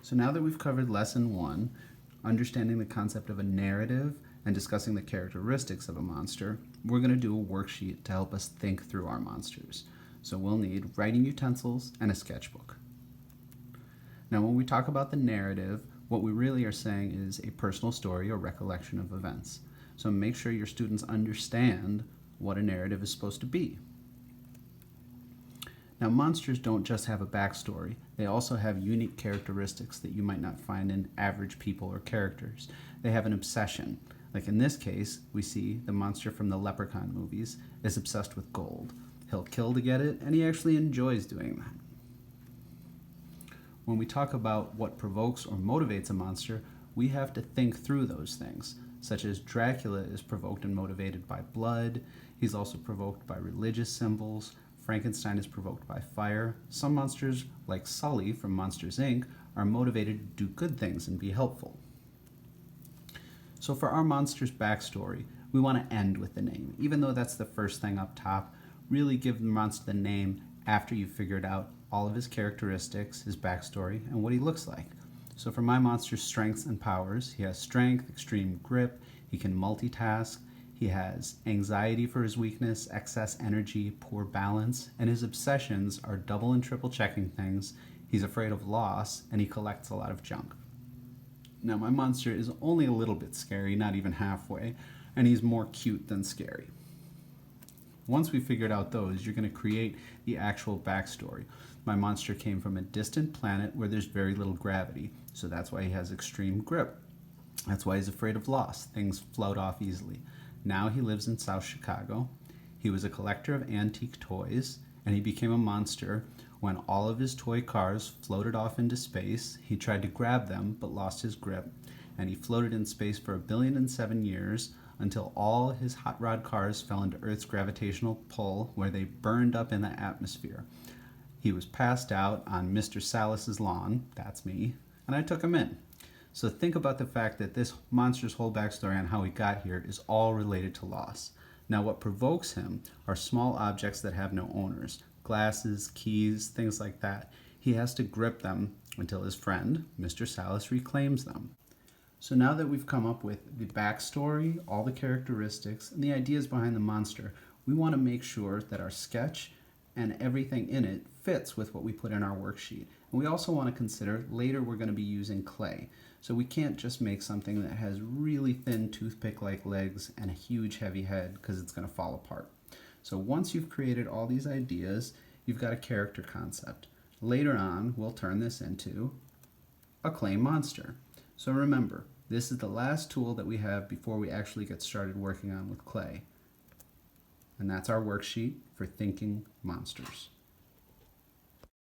So now that we've covered lesson 1, understanding the concept of a narrative and discussing the characteristics of a monster, we're going to do a worksheet to help us think through our monsters. So we'll need writing utensils and a sketchbook. Now when we talk about the narrative, what we really are saying is a personal story or recollection of events. So make sure your students understand what a narrative is supposed to be. Now monsters don't just have a backstory, they also have unique characteristics that you might not find in average people or characters. They have an obsession. Like in this case, we see the monster from the Leprechaun movies is obsessed with gold. He'll kill to get it, and he actually enjoys doing that. When we talk about what provokes or motivates a monster, we have to think through those things, such as Dracula is provoked and motivated by blood. He's also provoked by religious symbols. Frankenstein is provoked by fire. Some monsters, like Sully from Monsters, Inc., are motivated to do good things and be helpful. So for our monster's backstory, we want to end with the name. Even though that's the first thing up top, really give the monster the name after you've figured out all of his characteristics, his backstory, and what he looks like. So for my monster's strengths and powers, he has strength, extreme grip, he can multitask, he has anxiety for his weakness, excess energy, poor balance, and his obsessions are double and triple checking things, he's afraid of loss, and he collects a lot of junk. Now my monster is only a little bit scary, not even halfway, and he's more cute than scary. Once we figured out those, you're going to create the actual backstory. My monster came from a distant planet where there's very little gravity, so that's why he has extreme grip. That's why he's afraid of loss. Things float off easily. Now he lives in South Chicago. He was a collector of antique toys, and he became a monster when all of his toy cars floated off into space. He tried to grab them, but lost his grip, and he floated in space for 1,000,007 years until all his hot rod cars fell into Earth's gravitational pull, where they burned up in the atmosphere. He was passed out on Mr. Salas's lawn, that's me, and I took him in. So think about the fact that this monster's whole backstory on how he got here is all related to loss. Now what provokes him are small objects that have no owners. Glasses, keys, things like that. He has to grip them until his friend, Mr. Salas, reclaims them. So now that we've come up with the backstory, all the characteristics, and the ideas behind the monster, we want to make sure that our sketch and everything in it fits with what we put in our worksheet. And we also want to consider later we're going to be using clay. So we can't just make something that has really thin toothpick-like legs and a huge heavy head because it's going to fall apart. So once you've created all these ideas, you've got a character concept. Later on, we'll turn this into a clay monster. So remember, this is the last tool that we have before we actually get started working on with clay. And that's our worksheet for thinking monsters.